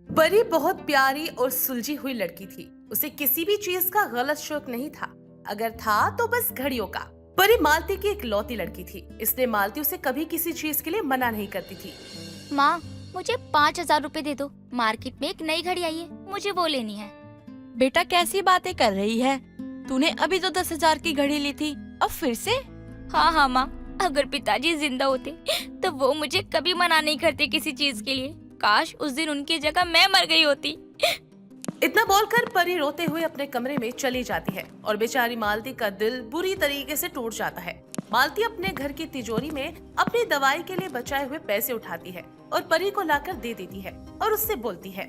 परी बहुत प्यारी और सुलझी हुई लड़की थी। उसे किसी भी चीज का गलत शौक नहीं था। अगर था तो बस घड़ियों का। परी मालती की इकलौती लड़की थी, इसलिए मालती उसे कभी किसी चीज के लिए मना नहीं करती थी। माँ, मुझे 5,000 रुपए दे दो। मार्केट में एक नई घड़ी आई है, मुझे वो लेनी है। बेटा कैसी बातें कर रही है? तूने अभी तो 10,000 की घड़ी ली थी, अब फिर से? हाँ माँ, अगर पिताजी जिंदा होते तो वो मुझे कभी मना नहीं करते किसी चीज के लिए। काश उस दिन उनकी जगह मैं मर गई होती। इतना बोलकर परी रोते हुए अपने कमरे में चली जाती है और बेचारी मालती का दिल बुरी तरीके से टूट जाता है। मालती अपने घर की तिजोरी में अपनी दवाई के लिए बचाए हुए पैसे उठाती है और परी को लाकर दे देती है और उससे बोलती है,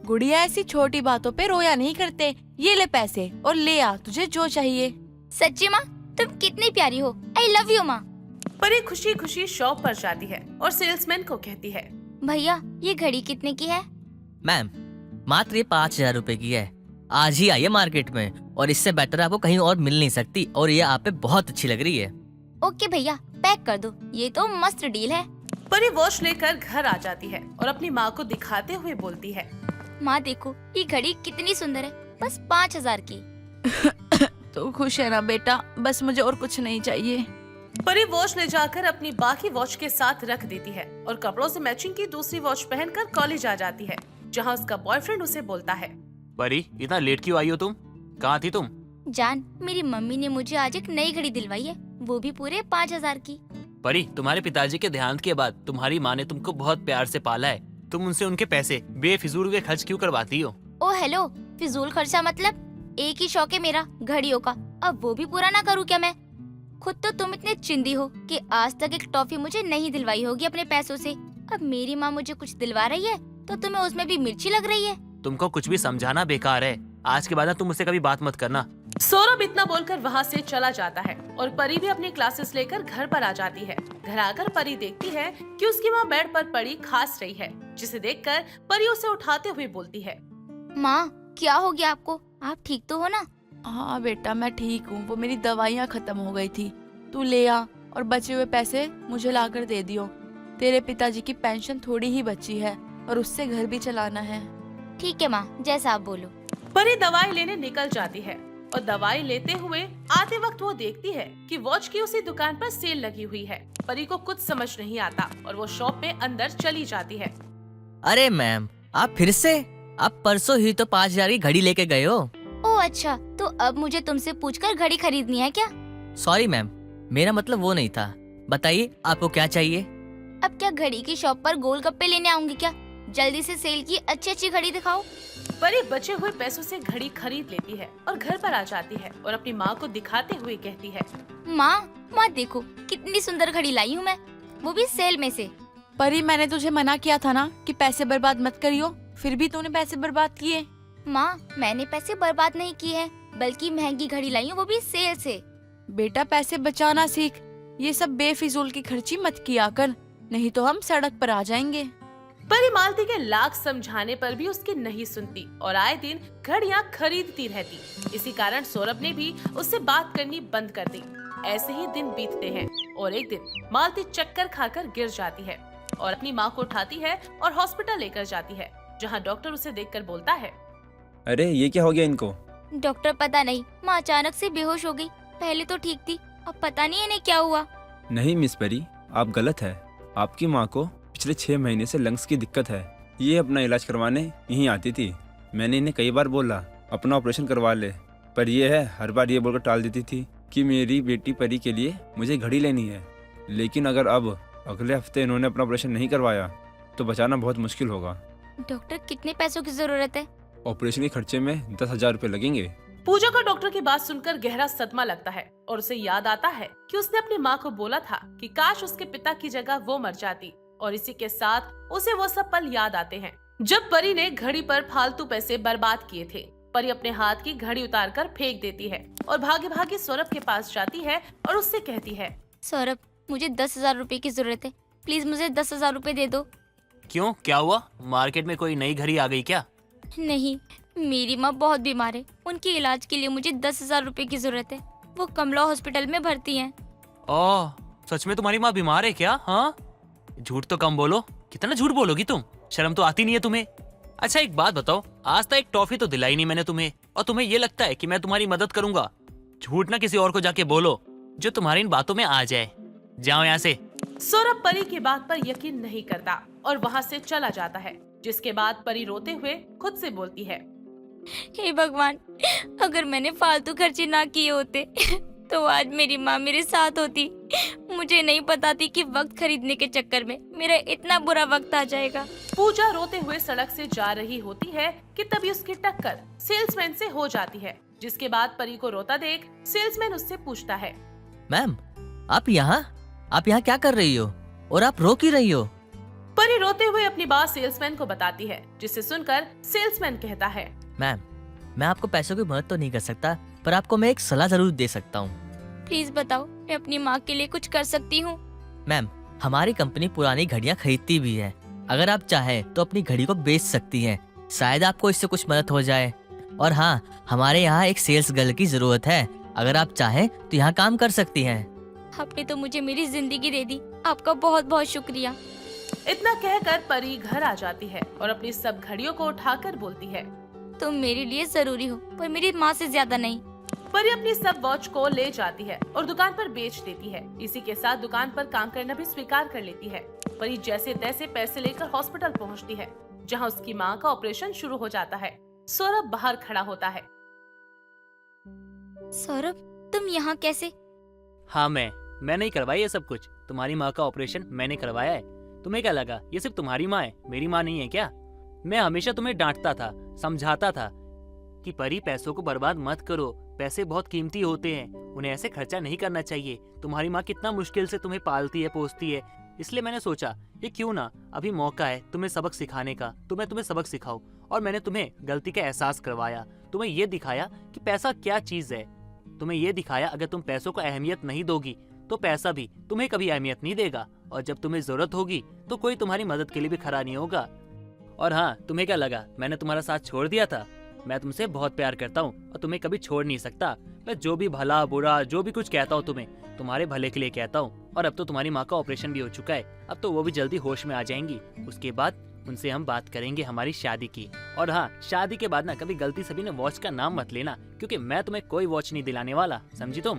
गुड़िया ऐसी छोटी बातों पे रोया नहीं करते। ये ले पैसे और ले आ तुझे जो चाहिए। सच्ची माँ, तुम कितनी प्यारी हो। आई लव यू माँ। परी खुशी खुशी शॉप पर जाती है और सेल्समैन को कहती है, भैया ये घड़ी कितने की है? मैम, मात्र ये 5,000 रुपए की है। आज ही आई है मार्केट में और इससे बेटर आपको कहीं और मिल नहीं सकती और ये आप पे बहुत अच्छी लग रही है। ओके भैया, पैक कर दो। ये तो मस्त डील है। परी वॉच लेकर घर आ जाती है और अपनी माँ को दिखाते हुए बोलती है, माँ देखो, ये घड़ी कितनी सुंदर है, बस 5,000 की। तू खुश है ना बेटा? बस मुझे और कुछ नहीं चाहिए। परी वॉच ले जाकर अपनी बाकी वॉच के साथ रख देती है और कपड़ों से मैचिंग की दूसरी वॉच पहनकर कॉलेज आ जाती है, जहाँ उसका बॉयफ्रेंड उसे बोलता है, परी इतना लेट क्यों आई हो तुम? कहाँ थी तुम? जान, मेरी मम्मी ने मुझे आज एक नई घड़ी दिलवाई है, वो भी पूरे 5,000 की। परी, तुम्हारे पिताजी के देहांत के बाद तुम्हारी माँ ने तुमको बहुत प्यार से पाला है। तुम उनसे उनके पैसे बेफिजूल के खर्च क्यों करवाती हो? ओ हेलो, फिजूल खर्चा मतलब? एक ही शौक है मेरा, घड़ियों का। अब वो भी पूरा ना करूँ क्या मैं? खुद तो तुम इतने चिंदी हो कि आज तक एक टॉफी मुझे नहीं दिलवाई होगी अपने पैसों से। अब मेरी माँ मुझे कुछ दिलवा रही है तो तुम्हें उसमें भी मिर्ची लग रही है। तुमको कुछ भी समझाना बेकार है। आज के बाद ना तुम मुझसे कभी बात मत करना। सौरभ इतना बोलकर वहाँ से चला जाता है और परी भी अपनी क्लासेस लेकर घर पर आ जाती है। घर आकर परी देखती है कि उसकी माँ बेड पर पड़ी खांस रही है, जिसे देखकर परी उसे उठाते हुए बोलती है, माँ क्या हो गया आपको? आप ठीक तो हो ना? हाँ बेटा मैं ठीक हूँ, वो मेरी दवाइयाँ खत्म हो गई थी। तू ले आ और बचे हुए पैसे मुझे लाकर दे दियो। तेरे पिताजी की पेंशन थोड़ी ही बची है और उससे घर भी चलाना है। ठीक है माँ, जैसा आप बोलो। परी दवाई लेने निकल जाती है और दवाई लेते हुए आते वक्त वो देखती है कि वॉच की उसी दुकान पर सेल लगी हुई है। परी को कुछ समझ नहीं आता और वो शॉप में अंदर चली जाती है। अरे मैम, आप फिर से? आप परसों ही तो 5,000 की घड़ी लेके गए हो। ओ अच्छा, तो अब मुझे तुमसे पूछकर घड़ी खरीदनी है क्या? सॉरी मैम, मेरा मतलब वो नहीं था। बताइए आपको क्या चाहिए? अब क्या घड़ी की शॉप पर गोलगप्पे लेने आऊंगी क्या? जल्दी से सेल की अच्छी अच्छी घड़ी दिखाओ। परी बचे हुए पैसों से घड़ी खरीद लेती है और घर पर आ जाती है और अपनी माँ को दिखाते हुए कहती है, माँ देखो कितनी सुंदर घड़ी लाई हूँ मैं, वो भी सेल में से। परी मैंने तुझे मना किया था ना कि पैसे बर्बाद मत करियो, फिर भी तूने पैसे बर्बाद किए। माँ मैंने पैसे बर्बाद नहीं किए हैं, बल्कि महंगी घड़ी लाई हूँ, वो भी सेल से। बेटा पैसे बचाना सीख, ये सब बेफिजूल की खर्ची मत किया कर, नहीं तो हम सड़क पर आ जाएंगे। परी मालती के लाख समझाने पर भी उसकी नहीं सुनती और आए दिन घड़ियां खरीदती रहती। इसी कारण सौरभ ने भी उससे बात करनी बंद कर दी। ऐसे ही दिन बीतते हैं और एक दिन मालती चक्कर खाकर गिर जाती है और अपनी माँ को उठाती है और हॉस्पिटल लेकर जाती है, जहाँ डॉक्टर उसे देखकर बोलता है, अरे ये क्या हो गया इनको? डॉक्टर पता नहीं, माँ अचानक से बेहोश हो गई। पहले तो ठीक थी, अब पता नहीं इन्हें क्या हुआ। नहीं मिस परी, आप गलत है। आपकी माँ को पिछले 6 महीने से लंग्स की दिक्कत है। ये अपना इलाज करवाने यहीं आती थी। मैंने इन्हें कई बार बोला अपना ऑपरेशन करवा ले, पर ये है हर बार ये बोलकर टाल देती थी कि मेरी बेटी परी के लिए मुझे घड़ी लेनी है। लेकिन अगर अब अगले हफ्ते इन्होंने अपना ऑपरेशन नहीं करवाया तो बचाना बहुत मुश्किल होगा। डॉक्टर कितने पैसों की जरूरत है? ऑपरेशन के खर्चे में 10,000 रुपये लगेंगे। पूजा को डॉक्टर की बात सुनकर गहरा सदमा लगता है और उसे याद आता है कि उसने अपनी माँ को बोला था कि काश उसके पिता की जगह वो मर जाती, और इसी के साथ उसे वो सब पल याद आते हैं जब परी ने घड़ी पर फालतू पैसे बर्बाद किए थे। परी अपने हाथ की घड़ी उतारकर फेंक देती है और भागे भागे सौरभ के पास जाती है और उससे कहती है, सौरभ मुझे 10,000 रुपए की जरूरत है, प्लीज मुझे 10,000 रुपए दे दो। क्यों, क्या हुआ? मार्केट में कोई नई घड़ी आ गई क्या? नहीं, मेरी माँ बहुत बीमार है, उनके इलाज के लिए मुझे 10,000 रुपए की जरूरत है। वो कमला हॉस्पिटल में भर्ती हैं। ओह, सच में तुम्हारी माँ बीमार है क्या? हाँ, झूठ तो कम बोलो। कितना झूठ बोलोगी तुम? शर्म तो आती नहीं है तुम्हें? अच्छा एक बात बताओ, आज तक एक टॉफी तो दिलाई नहीं मैंने तुम्हें, और तुम्हें ये लगता है कि मैं तुम्हारी मदद करूंगा? झूठ ना किसी और को जाके बोलो जो तुम्हारी इन बातों में आ जाए। जाओ यहाँ से। सौरभ परी की बात पर यकीन नहीं करता और वहाँ से चला जाता है, जिसके बाद परी रोते हुए खुद से बोलती है, हे भगवान, अगर मैंने फालतू खर्चे ना किए होते तो आज मेरी माँ मेरे साथ होती। मुझे नहीं पता थी कि वक्त खरीदने के चक्कर में मेरा इतना बुरा वक्त आ जाएगा। पूजा रोते हुए सड़क से जा रही होती है कि तभी उसकी टक्कर सेल्समैन से हो जाती है, जिसके बाद परी को रोता देख सेल्समैन उससे पूछता है, मैम आप यहाँ क्या कर रही हो और आप रो क्यों रही हो? परी रोते हुए अपनी बात सेल्समैन को बताती है, जिसे सुनकर सेल्समैन कहता है, मैम मैं आपको पैसों की मदद तो नहीं कर सकता, पर आपको मैं एक सलाह जरूर दे सकता हूँ। प्लीज बताओ, मैं अपनी माँ के लिए कुछ कर सकती हूँ? मैम हमारी कंपनी पुरानी घड़ियाँ खरीदती भी है। अगर आप चाहें तो अपनी घड़ी को बेच सकती हैं, शायद आपको इससे कुछ मदद हो जाए। और हाँ, हमारे यहाँ एक सेल्स गर्ल की जरूरत है, अगर आप चाहें तो यहाँ काम कर सकती हैं। आपने तो मुझे मेरी जिंदगी दे दी, आपका बहुत बहुत शुक्रिया। इतना कहकर परी घर आ जाती है और अपनी सब घड़ियों को उठाकर बोलती है, तुम मेरे लिए जरूरी हो, पर मेरी माँ से ज्यादा नहीं। परी अपनी सब वॉच को ले जाती है और दुकान पर बेच देती है। इसी के साथ दुकान पर काम करना भी स्वीकार कर लेती है। परी जैसे तैसे पैसे लेकर हॉस्पिटल पहुंचती है, जहां उसकी मां का ऑपरेशन शुरू हो जाता है। सौरभ बाहर खड़ा होता है। सौरभ, तुम यहाँ कैसे? हाँ मैंने ही करवाई है सब कुछ। तुम्हारी माँ का ऑपरेशन मैंने करवाया है। तुम्हें क्या लगा ये सिर्फ तुम्हारी माँ है, मेरी माँ नहीं है क्या? मैं हमेशा तुम्हें डांटता था, समझाता था कि परी पैसों को बर्बाद मत करो, पैसे बहुत कीमती होते हैं, उन्हें ऐसे खर्चा नहीं करना चाहिए। तुम्हारी माँ कितना मुश्किल से तुम्हें पालती है, पोसती है, इसलिए मैंने सोचा ये क्यों ना अभी मौका है तुम्हें सबक सिखाने का, तुम्हें सबक सिखाओ। और मैंने तुम्हें गलती का एहसास करवाया, तुम्हें ये दिखाया कि पैसा क्या चीज है। तुम्हें ये दिखाया अगर तुम पैसों को अहमियत नहीं दोगी तो पैसा भी तुम्हें कभी अहमियत नहीं देगा, और जब तुम्हें जरूरत होगी तो कोई तुम्हारी मदद के लिए भी खड़ा नहीं होगा। और हाँ, तुम्हें क्या लगा मैंने तुम्हारा साथ छोड़ दिया था? मैं तुमसे बहुत प्यार करता हूँ और तुम्हें कभी छोड़ नहीं सकता। मैं जो भी भला बुरा जो भी कुछ कहता हूँ तुम्हें तुम्हारे भले के लिए कहता हूँ। और अब तो तुम्हारी माँ का ऑपरेशन भी हो चुका है, अब तो वो भी जल्दी होश में आ जाएंगी। उसके बाद उनसे हम बात करेंगे हमारी शादी की। और हाँ, शादी के बाद ना कभी गलती से भी ना वॉच का नाम मत लेना, क्योंकि मैं तुम्हें कोई वॉच नहीं दिलाने वाला, समझी तुम?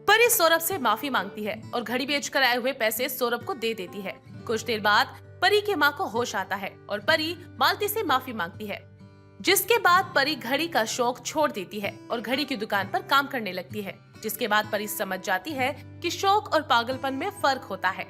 परी सौरभ से माफी मांगती है और घड़ी बेचकर आए हुए पैसे सौरभ को दे देती है। कुछ देर बाद परी के माँ को होश आता है और परी मालती से माफी मांगती है, जिसके बाद परी घड़ी का शौक छोड़ देती है और घड़ी की दुकान पर काम करने लगती है। जिसके बाद परी समझ जाती है कि शौक और पागलपन में फर्क होता है।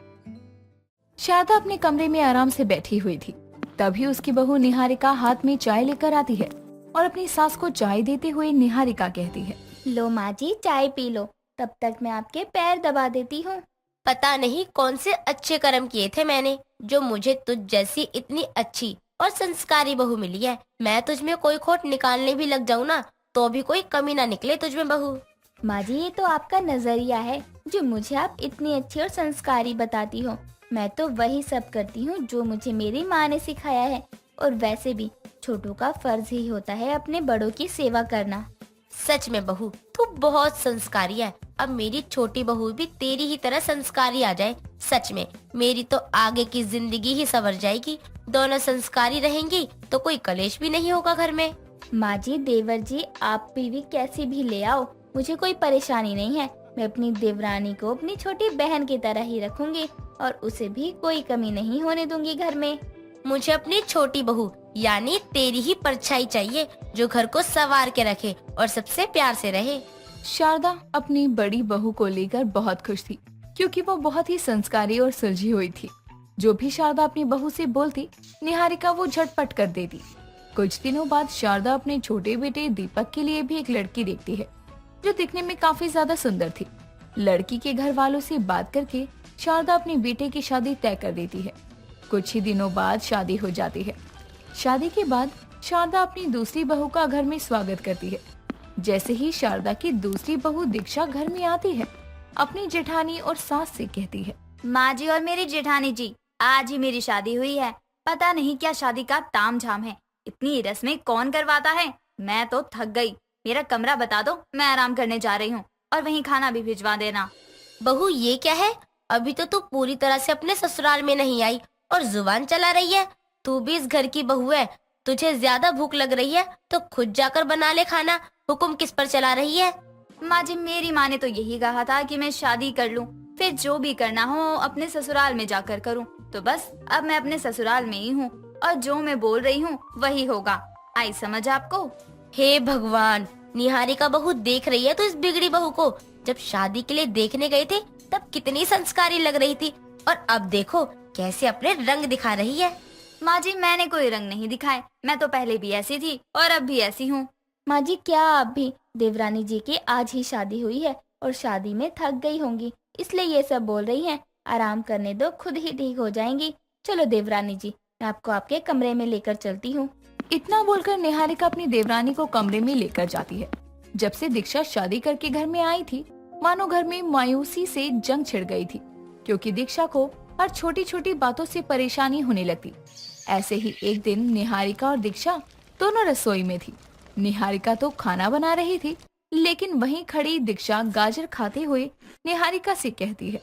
शारदा अपने कमरे में आराम से बैठी हुई थी। तभी उसकी बहू निहारिका हाथ में चाय लेकर आती है और अपनी सास को चाय देते हुए निहारिका कहती है, लो माँ जी, चाय पी लो, तब तक मैं आपके पैर दबा देती हूँ। पता नहीं कौन से अच्छे कर्म किए थे मैंने, जो मुझे तुझ जैसी इतनी अच्छी और संस्कारी बहू मिली है। मैं तुझ में कोई खोट निकालने भी लग जाऊँ ना, तो भी कोई कमी ना निकले तुझ में बहू। माँ जी, ये तो आपका नजरिया है, जो मुझे आप इतनी अच्छी और संस्कारी बताती हो। मैं तो वही सब करती हूँ जो मुझे मेरी माँ ने सिखाया है। और वैसे भी छोटों का फर्ज ही होता है अपने बड़ों की सेवा करना। सच में बहू, तू बहुत संस्कारी है। अब मेरी छोटी बहू भी तेरी ही तरह संस्कारी आ जाए, सच में मेरी तो आगे की जिंदगी ही संवर जाएगी। दोनों संस्कारी रहेंगी तो कोई कलेश भी नहीं होगा घर में। माँ जी, देवर जी, आप बीवी कैसी भी ले आओ, मुझे कोई परेशानी नहीं है। मैं अपनी देवरानी को अपनी छोटी बहन की तरह ही रखूंगी और उसे भी कोई कमी नहीं होने दूंगी घर में। मुझे अपनी छोटी बहू यानी तेरी ही परछाई चाहिए, जो घर को संवार के रखे और सबसे प्यार से रहे। शारदा अपनी बड़ी बहू को लेकर बहुत खुश थी, क्योंकि वो बहुत ही संस्कारी और सुलझी हुई थी। जो भी शारदा अपनी बहू से बोलती, निहारिका वो झटपट कर देती। कुछ दिनों बाद शारदा अपने छोटे बेटे दीपक के लिए भी एक लड़की देखती है, जो दिखने में काफी ज्यादा सुंदर थी। लड़की के घर वालों से बात करके शारदा अपने बेटे की शादी तय कर देती है। कुछ ही दिनों बाद शादी हो जाती है। शादी के बाद शारदा अपनी दूसरी बहू का घर में स्वागत करती है। जैसे ही शारदा की दूसरी बहू दीक्षा घर में आती है, अपनी जेठानी और सास से कहती है, माँ जी और मेरी जेठानी जी, आज ही मेरी शादी हुई है। पता नहीं क्या शादी का तामझाम है, इतनी रस्में कौन करवाता है। मैं तो थक गई, मेरा कमरा बता दो, मैं आराम करने जा रही हूँ, और वहीं खाना भी भिजवा देना। बहू, ये क्या है? अभी तो तू पूरी तरह से अपने ससुराल में नहीं आई और जुबान चला रही है। तू भी इस घर की बहू है, तुझे ज्यादा भूख लग रही है तो खुद जाकर बना ले खाना, हुक्म किस पर चला रही है? माँ जी, मेरी माँ ने तो यही कहा था कि मैं शादी कर लूँ, फिर जो भी करना हो अपने ससुराल में जाकर करूँ। तो बस अब मैं अपने ससुराल में ही हूँ और जो मैं बोल रही हूँ वही होगा। आई समझ आपको? हे भगवान, निहारिका बहू देख रही है तो इस बिगड़ी बहू को जब शादी के लिए देखने गए थे तब कितनी संस्कारी लग रही थी और अब देखो कैसे अपने रंग दिखा रही है। माँ जी, मैंने कोई रंग नहीं दिखाए, मैं तो पहले भी ऐसी थी और अब भी ऐसी हूँ। माँ जी, क्या आप भी? देवरानी जी की आज ही शादी हुई है और शादी में थक गई होंगी, इसलिए ये सब बोल रही हैं। आराम करने दो, खुद ही ठीक हो जाएंगी। चलो देवरानी जी, मैं आपको आपके कमरे में लेकर चलती हूँ। इतना बोलकर निहारिका अपनी देवरानी को कमरे में लेकर जाती है। जब से दीक्षा शादी करके घर में आई थी, मानो घर में मायूसी से जंग छिड़ गई थी, क्योंकि दीक्षा को हर छोटी छोटी बातों से परेशानी होने लगती। ऐसे ही एक दिन निहारिका और दीक्षा दोनों रसोई में थी। निहारिका तो खाना बना रही थी, लेकिन वहीं खड़ी दीक्षा गाजर खाते हुए निहारिका से कहती है,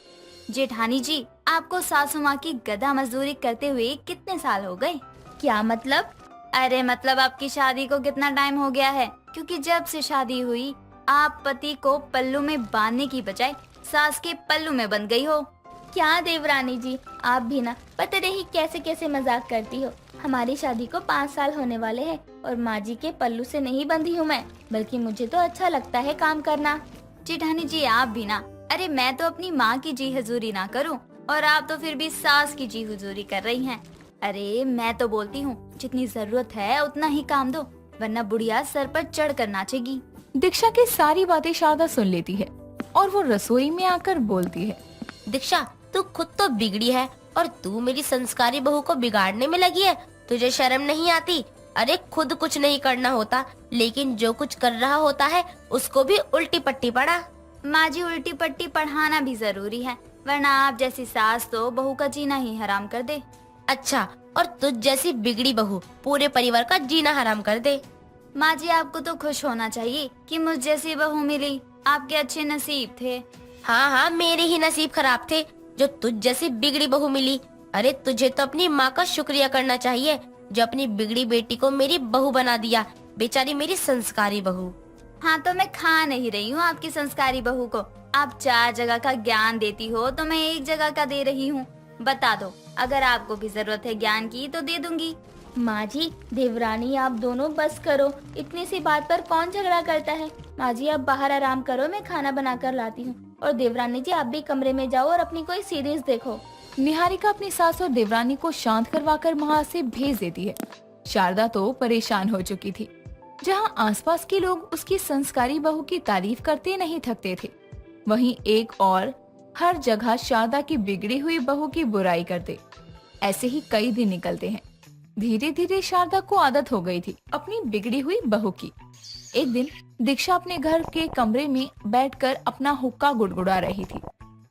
जेठानी जी, आपको सासू माँ की गधा मजदूरी करते हुए कितने साल हो गए? क्या मतलब? अरे मतलब आपकी शादी को कितना टाइम हो गया है? क्योंकि जब से शादी हुई आप पति को पल्लू में बांधने की बजाय सास के पल्लू में बंध गई हो। क्या देवरानी जी, आप भी ना पता नहीं कैसे कैसे मजाक करती हो। हमारी शादी को 5 साल होने वाले हैं और माँ जी के पल्लू से नहीं बंधी हूँ मैं, बल्कि मुझे तो अच्छा लगता है काम करना। जेठानी जी, आप भी ना। अरे मैं तो अपनी माँ की जी हुजूरी ना करूँ और आप तो फिर भी सास की जी हुजूरी कर रही हैं। अरे मैं तो बोलती हूँ जितनी जरूरत है उतना ही काम दो, वरना बुढ़िया सर पर चढ़ कर नाचेगी। दीक्षा की सारी बातें शारदा सुन लेती है और वो रसोई में आकर बोलती है, दीक्षा, तू खुद तो बिगड़ी है और तू मेरी संस्कारी बहू को बिगाड़ने में लगी है। तुझे शर्म नहीं आती? अरे खुद कुछ नहीं करना होता, लेकिन जो कुछ कर रहा होता है उसको भी उल्टी पट्टी पड़ा। माँ जी, उल्टी पट्टी पढ़ाना भी जरूरी है, वरना आप जैसी सास तो बहू का जीना ही हराम कर दे। अच्छा, और तुझ जैसी बिगड़ी बहू पूरे परिवार का जीना हराम कर दे। माँ जी, आपको तो खुश होना चाहिए कि मुझ जैसी बहू मिली। आपके अच्छे नसीब थे। हाँ हाँ, मेरे ही नसीब खराब थे जो तुझ जैसी बिगड़ी बहू मिली। अरे तुझे तो अपनी माँ का शुक्रिया करना चाहिए जो अपनी बिगड़ी बेटी को मेरी बहू बना दिया, बेचारी मेरी संस्कारी बहू। हाँ, तो मैं खा नहीं रही हूँ आपकी संस्कारी बहू को। आप 4 जगह का ज्ञान देती हो तो मैं 1 जगह का दे रही हूँ। बता दो, अगर आपको भी जरूरत है ज्ञान की तो दे दूंगी। माँ जी, देवरानी आप दोनों बस करो, इतनी सी बात पर कौन झगड़ा करता है। माँ जी, आप बाहर आराम करो, मैं खाना बना कर लाती हूँ। और देवरानी जी, आप भी कमरे में जाओ और अपनी कोई सीरीज देखो। निहारिका अपनी सास और देवरानी को शांत करवाकर वहाँ से भेज देती है। शारदा तो परेशान हो चुकी थी। जहाँ आसपास के लोग उसकी संस्कारी बहू की तारीफ करते नहीं थकते थे, वहीं एक और हर जगह शारदा की बिगड़ी हुई बहू की बुराई करते। ऐसे ही कई दिन निकलते हैं। धीरे धीरे शारदा को आदत हो गई थी अपनी बिगड़ी हुई बहू की। एक दिन दीक्षा अपने घर के कमरे में बैठकर अपना हुक्का गुड़गुड़ा रही थी।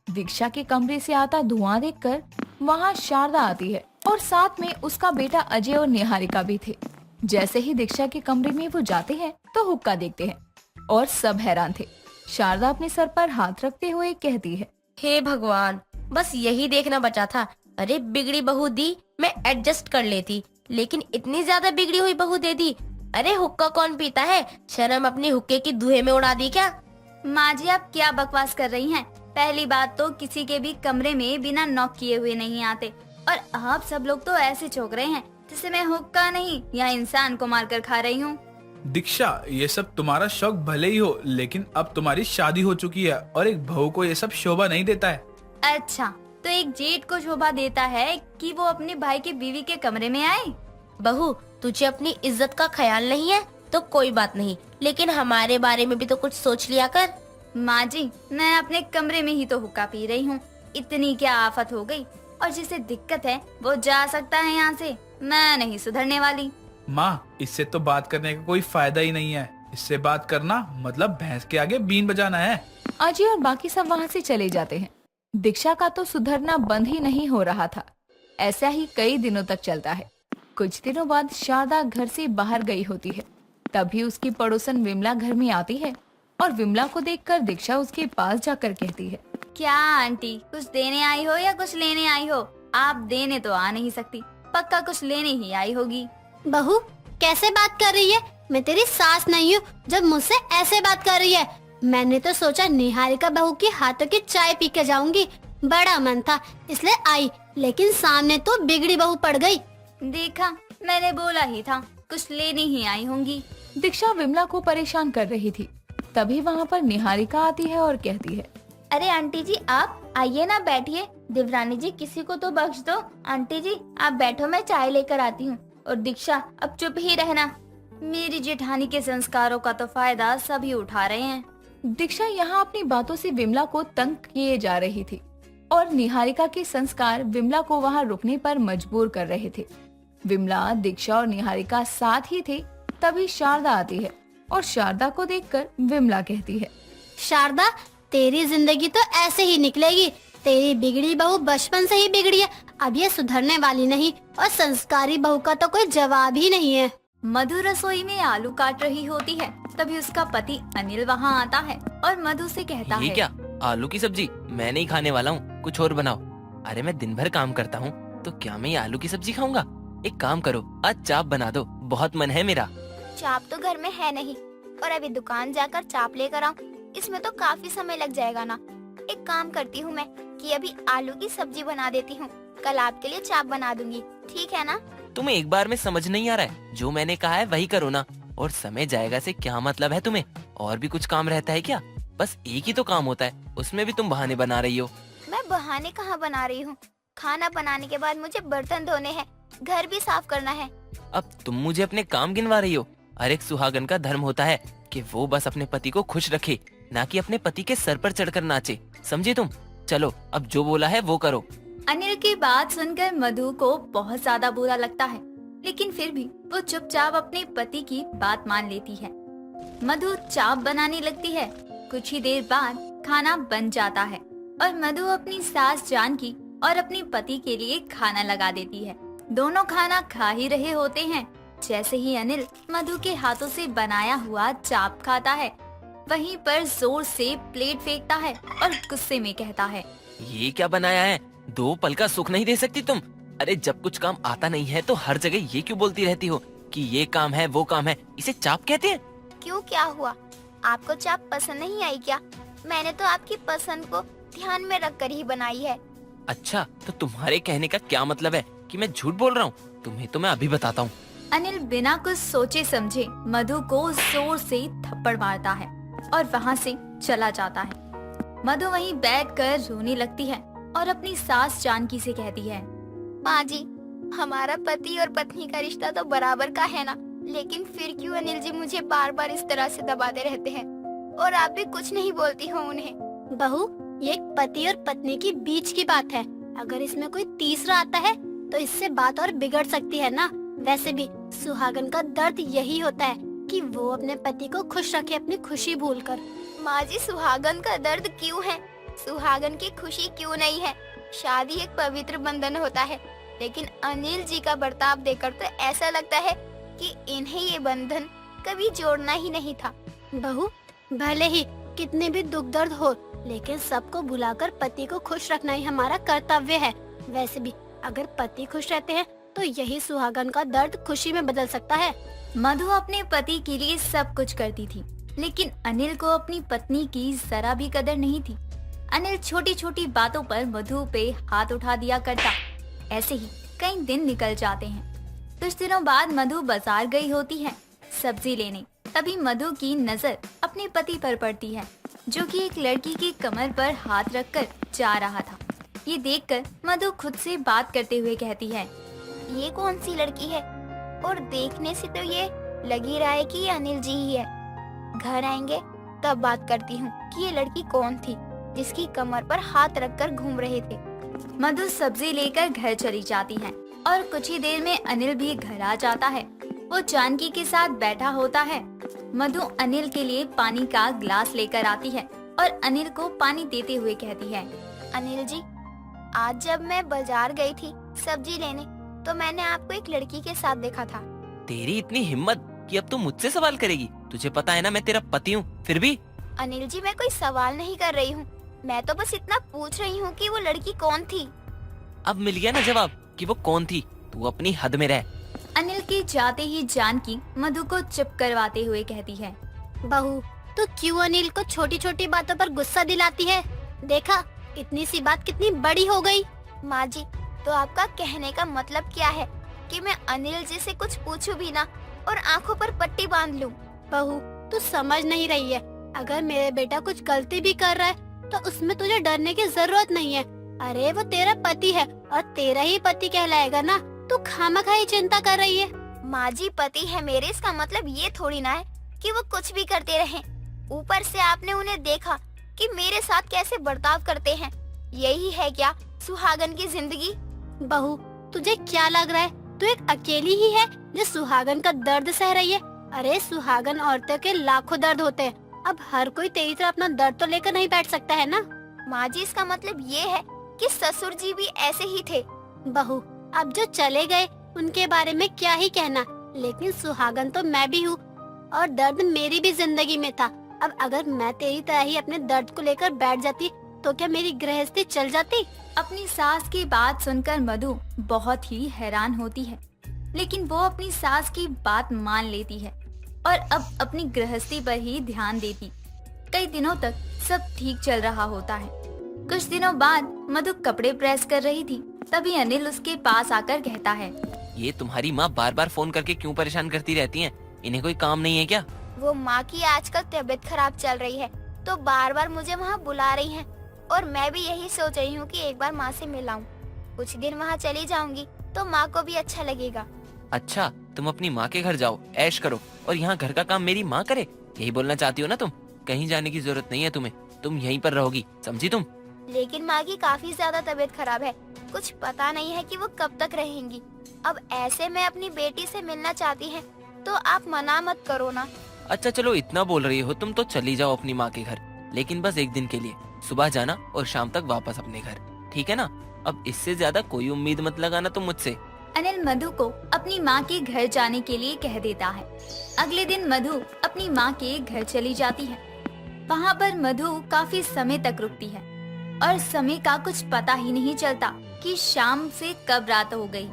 दीक्षा के कमरे से आता धुआं देखकर वहां शारदा आती है और साथ में उसका बेटा अजय और निहारिका भी थे। जैसे ही दीक्षा के कमरे में वो जाते हैं तो हुक्का देखते हैं और सब हैरान थे। शारदा अपने सर पर हाथ रखते हुए कहती है, हे भगवान, बस यही देखना बचा था। अरे बिगड़ी बहू दी मैं एडजस्ट कर लेती, लेकिन इतनी ज्यादा बिगड़ी हुई बहू दे दी। अरे हुक्का कौन पीता है? शर्म अपनी हुक्के की धुएं में उड़ा दी क्या? माँ जी, आप क्या बकवास कर रही हैं? पहली बात तो किसी के भी कमरे में बिना नॉक किए हुए नहीं आते, और आप सब लोग तो ऐसे चौंक रहे हैं जैसे मैं हुक्का नहीं या इंसान को मारकर खा रही हूँ। दीक्षा, ये सब तुम्हारा शौक भले ही हो, लेकिन अब तुम्हारी शादी हो चुकी है और एक बहू को ये सब शोभा नहीं देता है। अच्छा, तो एक जेठ को शोभा देता है कि वो अपने भाई की बीवी के कमरे में आए? बहू, तुझे अपनी इज्जत का ख्याल नहीं है तो कोई बात नहीं, लेकिन हमारे बारे में भी तो कुछ सोच लिया कर। माँ जी, मैं अपने कमरे में ही तो हुक्का पी रही हूँ, इतनी क्या आफत हो गई? और जिसे दिक्कत है वो जा सकता है यहाँ से, मैं नहीं सुधरने वाली। माँ, इससे तो बात करने का कोई फायदा ही नहीं है। इससे बात करना मतलब भैंस के आगे बीन बजाना है। अजय और बाकी सब वहाँ से चले जाते हैं। दीक्षा का तो सुधरना बंद ही नहीं हो रहा था। ऐसा ही कई दिनों तक चलता है। कुछ दिनों बाद शारदा घर से बाहर गई होती है। तभी उसकी पड़ोसन विमला घर में आती है और विमला को देखकर दीक्षा उसके पास जाकर कहती है, क्या आंटी, कुछ देने आई हो या कुछ लेने आई हो? आप देने तो आ नहीं सकती, पक्का कुछ लेने ही आई होगी। बहू, कैसे बात कर रही है? मैं तेरी सास नहीं हूँ जब मुझसे ऐसे बात कर रही है। मैंने तो सोचा निहारिका बहू के हाथों की चाय पी के जाऊंगी, बड़ा मन था इसलिए आई, लेकिन सामने तो बिगड़ी बहू पड़ गई। देखा, मैंने बोला ही था कुछ लेने ही आई होंगी। दीक्षा विमला को परेशान कर रही थी। तभी वहाँ पर निहारिका आती है और कहती है, अरे आंटी जी आप आइए ना, बैठिए। देवरानी जी किसी को तो बख्श दो। आंटी जी आप बैठो, मैं चाय लेकर आती हूँ। और दीक्षा अब चुप ही रहना। मेरी जेठानी के संस्कारों का तो फायदा सभी उठा रहे हैं। दीक्षा यहाँ अपनी बातों से विमला को तंग किए जा रही थी और निहारिका के संस्कार विमला को वहाँ रुकने पर मजबूर कर रहे थे। विमला, दीक्षा और निहारिका साथ ही थे। तभी शारदा आती है और शारदा को देखकर विमला कहती है, शारदा, तेरी जिंदगी तो ऐसे ही निकलेगी। तेरी बिगड़ी बहू बचपन से ही बिगड़ी है, अब ये सुधरने वाली नहीं, और संस्कारी बहू का तो कोई जवाब ही नहीं है। मधु रसोई में आलू काट रही होती है। तभी उसका पति अनिल वहाँ आता है और मधु से कहता ये है, क्या? आलू की सब्जी? मैं नहीं खाने वाला हूँ, कुछ और बनाओ। अरे मैं दिन भर काम करता हूँ तो क्या मैं ये आलू की सब्जी खाऊंगा? एक काम करो, आज चाप बना दो, बहुत मन है मेरा। चाप तो घर में है नहीं, और अभी दुकान जाकर चाप लेकर आऊँ, इसमें तो काफी समय लग जाएगा ना। एक काम करती हूँ मैं कि अभी आलू की सब्जी बना देती हूँ, कल आपके लिए चाप बना दूंगी, ठीक है ना? तुम्हें एक बार में समझ नहीं आ रहा है? जो मैंने कहा है वही करो ना। और समय जाएगा से क्या मतलब है तुम्हें? और भी कुछ काम रहता है क्या? बस एक ही तो काम होता है, उसमें भी तुम बहाने बना रही हो। मैं बहाने कहाँ बना रही हूँ? खाना बनाने के बाद मुझे बर्तन धोने हैं, घर भी साफ करना है। अब तुम मुझे अपने काम गिनवा रही हो? हर एक सुहागन का धर्म होता है कि वो बस अपने पति को खुश रखे, ना कि अपने पति के सर पर चढ़कर नाचे, समझे तुम? चलो अब जो बोला है वो करो। अनिल की बात सुनकर मधु को बहुत ज्यादा बुरा लगता है, लेकिन फिर भी वो चुपचाप अपने पति की बात मान लेती है। मधु चाप बनाने लगती है। कुछ ही देर बाद खाना बन जाता है और मधु अपनी सास जानकी और अपने पति के लिए खाना लगा देती है। दोनों खाना खा ही रहे होते हैं। जैसे ही अनिल मधु के हाथों से बनाया हुआ चाप खाता है, वहीं पर जोर से प्लेट फेंकता है और गुस्से में कहता है, ये क्या बनाया है? 2 पल का सुख नहीं दे सकती तुम? अरे जब कुछ काम आता नहीं है तो हर जगह ये क्यों बोलती रहती हो कि ये काम है वो काम है? इसे चाप कहते हैं? क्यों, क्या हुआ? आपको चाप पसंद नहीं आई क्या? मैंने तो आपकी पसंद को ध्यान में रखकर ही बनाई है। अच्छा, तो तुम्हारे कहने का क्या मतलब है कि मैं झूठ बोल रहा हूँ? तुम्हें तो मैं अभी बताता हूँ। अनिल बिना कुछ सोचे समझे मधु को जोर से थप्पड़ मारता है और वहाँ से चला जाता है। मधु वहीं बैठकर रोने लगती है और अपनी सास जानकी से कहती है, माँ जी, हमारा पति और पत्नी का रिश्ता तो बराबर का है ना, लेकिन फिर क्यों अनिल जी मुझे बार बार इस तरह से दबाते रहते हैं और आप भी कुछ नहीं बोलती हो उन्हें? बहू, ये एक पति और पत्नी की बीच की बात है। अगर इसमें कोई तीसरा आता है तो इससे बात और बिगड़ सकती है ना। वैसे भी सुहागन का दर्द यही होता है कि वो अपने पति को खुश रखे, अपनी खुशी भूलकर। माँ जी, सुहागन का दर्द क्यों है? सुहागन की खुशी क्यों नहीं है? शादी एक पवित्र बंधन होता है, लेकिन अनिल जी का बर्ताव देखकर तो ऐसा लगता है कि इन्हें ये बंधन कभी जोड़ना ही नहीं था। बहू, भले ही कितने भी दुख दर्द हो, लेकिन सबको भुलाकर पति को खुश रखना ही हमारा कर्तव्य है। वैसे भी अगर पति खुश रहते हैं तो यही सुहागन का दर्द खुशी में बदल सकता है। मधु अपने पति के लिए सब कुछ करती थी, लेकिन अनिल को अपनी पत्नी की जरा भी कदर नहीं थी। अनिल छोटी छोटी बातों पर मधु पे हाथ उठा दिया करता। ऐसे ही कई दिन निकल जाते हैं। कुछ दिनों बाद मधु बाजार गई होती है सब्जी लेने। तभी मधु की नजर अपने पति पर पड़ती है, जो कि एक लड़की की कमर पर हाथ रखकर जा रहा था। ये देखकर मधु खुद से बात करते हुए कहती है, ये कौन सी लड़की है? और देखने से तो ये लग ही रहा है कि ये अनिल जी ही है। घर आएंगे तब बात करती हूँ कि ये लड़की कौन थी जिसकी कमर पर हाथ रखकर घूम रहे थे। मधु सब्जी लेकर घर चली जाती है और कुछ ही देर में अनिल भी घर आ जाता है। वो जानकी के साथ बैठा होता है। मधु अनिल के लिए पानी का ग्लास लेकर आती है और अनिल को पानी देते हुए कहती है, अनिल जी, आज जब मैं बाजार गई थी सब्जी लेने तो मैंने आपको एक लड़की के साथ देखा था। तेरी इतनी हिम्मत कि अब तू मुझसे सवाल करेगी? तुझे पता है ना मैं तेरा पति हूँ, फिर भी। अनिल जी, मैं कोई सवाल नहीं कर रही हूँ, मैं तो बस इतना पूछ रही हूँ कि वो लड़की कौन थी। अब मिल गया ना जवाब कि वो कौन थी। तू अपनी हद में रह। अनिल के जाते ही जानकी मधु को चुप करवाते हुए कहती है, बहू तू क्यों अनिल को छोटी छोटी बातों पर गुस्सा दिलाती है? देखा इतनी सी बात कितनी बड़ी हो गई। माँ जी, तो आपका कहने का मतलब क्या है कि मैं अनिल जी से कुछ पूछूं भी ना और आंखों पर पट्टी बांध लूं? बहू तू समझ नहीं रही है, अगर मेरे बेटा कुछ गलती भी कर रहा है तो उसमें तुझे डरने की जरूरत नहीं है। अरे वो तेरा पति है और तेरा ही पति कहलाएगा ना, तू खामखाई चिंता कर रही है। माँ जी, पति है मेरे, इसका मतलब ये थोड़ी ना है कि वो कुछ भी करते रहें। ऊपर से आपने उन्हें देखा कि मेरे साथ कैसे बर्ताव करते हैं। यही है क्या सुहागन की जिंदगी? बहू तुझे क्या लग रहा है, तू एक अकेली ही है जो सुहागन का दर्द सह रही है? अरे सुहागन औरतों के लाखों दर्द होते हैं, अब हर कोई तेरी तरह अपना दर्द तो लेकर नहीं बैठ सकता है ना। माँ जी, इसका मतलब ये है कि ससुर जी भी ऐसे ही थे। बहू अब जो चले गए उनके बारे में क्या ही कहना, लेकिन सुहागन तो मैं भी हूँ और दर्द मेरी भी जिंदगी में था। अब अगर मैं तेरी तरह ही अपने दर्द को लेकर बैठ जाती तो क्या मेरी गृहस्थी चल जाती? अपनी सास की बात सुनकर मधु बहुत ही हैरान होती है, लेकिन वो अपनी सास की बात मान लेती है और अब अपनी गृहस्थी पर ही ध्यान देती। कई दिनों तक सब ठीक चल रहा होता है। कुछ दिनों बाद मधु कपड़े प्रेस कर रही थी, तभी अनिल उसके पास आकर कहता है, ये तुम्हारी माँ बार बार फोन करके क्यों परेशान करती रहती हैं? इन्हें कोई काम नहीं है क्या? वो माँ की आजकल तबीयत खराब चल रही है तो बार बार मुझे वहाँ बुला रही हैं और मैं भी यही सोच रही हूँ कि एक बार माँ से मिलाऊं। कुछ दिन वहाँ चली जाऊंगी तो माँ को भी अच्छा लगेगा। अच्छा, तुम अपनी माँ के घर जाओ, ऐश करो और यहाँ घर का काम मेरी माँ करे, यही बोलना चाहती हो ना तुम? कहीं जाने की जरूरत नहीं है तुम्हें, तुम यहीं पर रहोगी, समझी तुम? लेकिन माँ की काफी ज्यादा तबीयत खराब है, कुछ पता नहीं है कि वो कब तक रहेंगी। अब ऐसे में अपनी बेटी से मिलना चाहती हैं, तो आप मना मत करो ना। अच्छा चलो, इतना बोल रही हो तुम तो चली जाओ अपनी माँ के घर, लेकिन बस एक दिन के लिए। सुबह जाना और शाम तक वापस अपने घर, ठीक है ना? अब इससे ज्यादा कोई उम्मीद मत लगाना तुम मुझसे। अनिल मधु को अपनी माँ के घर जाने के लिए कह देता है। अगले दिन मधु अपनी माँ के घर चली जाती है। वहाँ पर मधु काफी समय तक रुकती है और समय का कुछ पता ही नहीं चलता कि शाम से कब रात हो गई।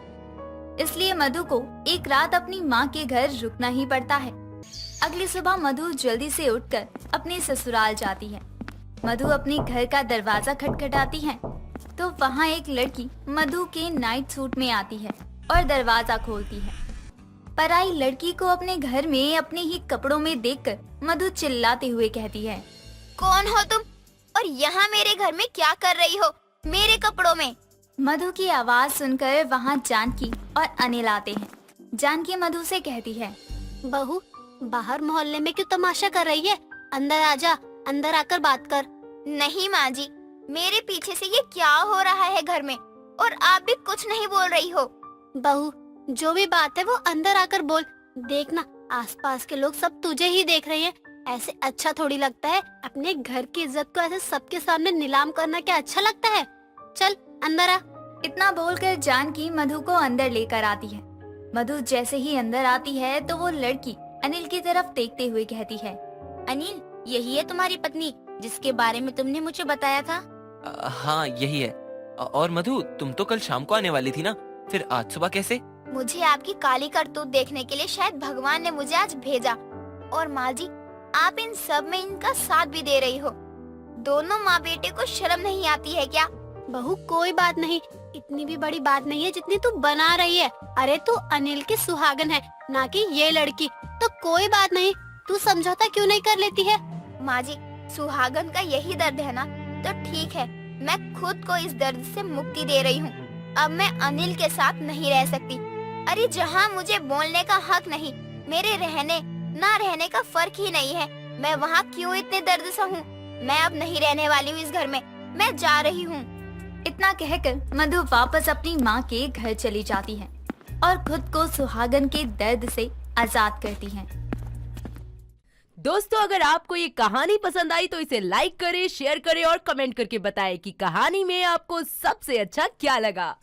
इसलिए मधु को एक रात अपनी माँ के घर रुकना ही पड़ता है। अगली सुबह मधु जल्दी से उठकर अपने ससुराल जाती है। मधु अपने घर का दरवाजा खटखटाती है तो वहाँ एक लड़की मधु के नाइट सूट में आती है और दरवाजा खोलती है। पर आई लड़की को अपने घर में अपने ही कपड़ों में देखकर मधु चिल्लाते हुए कहती है, कौन हो तुम और यहाँ मेरे घर में क्या कर रही हो मेरे कपड़ों में? मधु की आवाज सुनकर वहाँ जानकी और अनिल आते हैं। जानकी मधु से कहती है, बहू बाहर मोहल्ले में क्यों तमाशा कर रही है? अंदर आजा, अंदर आकर बात कर। नहीं माँ जी, मेरे पीछे से ये क्या हो रहा है घर में और आप भी कुछ नहीं बोल रही हो। बहू जो भी बात है वो अंदर आकर बोल। देखना आसपास के लोग सब तुझे ही देख रहे हैं, ऐसे अच्छा थोड़ी लगता है। अपने घर की इज्जत को ऐसे सबके सामने नीलाम करना क्या अच्छा लगता है? चल अंदर आ। इतना बोलकर जानकी मधु को अंदर लेकर आती है। मधु जैसे ही अंदर आती है तो वो लड़की अनिल की तरफ देखते हुए कहती है, अनिल यही है तुम्हारी पत्नी जिसके बारे में तुमने मुझे बताया था? हाँ यही है। और मधु तुम तो कल शाम को आने वाली थी ना, फिर आज सुबह कैसे? मुझे आपकी काली करतूत देखने के लिए शायद भगवान ने मुझे आज भेजा। और माँ जी, आप इन सब में इनका साथ भी दे रही हो। दोनों माँ बेटे को शर्म नहीं आती है क्या? बहू कोई बात नहीं, इतनी भी बड़ी बात नहीं है जितनी तू बना रही है। अरे तू अनिल की सुहागन है, ना कि ये लड़की। तो कोई बात नहीं, तू समझौता क्यों नहीं कर लेती है? माँ जी, सुहागन का यही दर्द है ना, तो ठीक है, मैं खुद को इस दर्द से मुक्ति दे रही हूँ। अब मैं अनिल के साथ नहीं रह सकती। अरे जहाँ मुझे बोलने का हक नहीं, मेरे रहने ना रहने का फर्क ही नहीं है, मैं वहाँ क्यों इतने दर्द सहूँ? मैं अब नहीं रहने वाली हूँ इस घर में, मैं जा रही हूँ। इतना कहकर मधु वापस अपनी माँ के घर चली जाती है और खुद को सुहागन के दर्द से आजाद करती है। दोस्तों, अगर आपको ये कहानी पसंद आई तो इसे लाइक करें, शेयर करें और कमेंट करके बताएं कि कहानी में आपको सबसे अच्छा क्या लगा।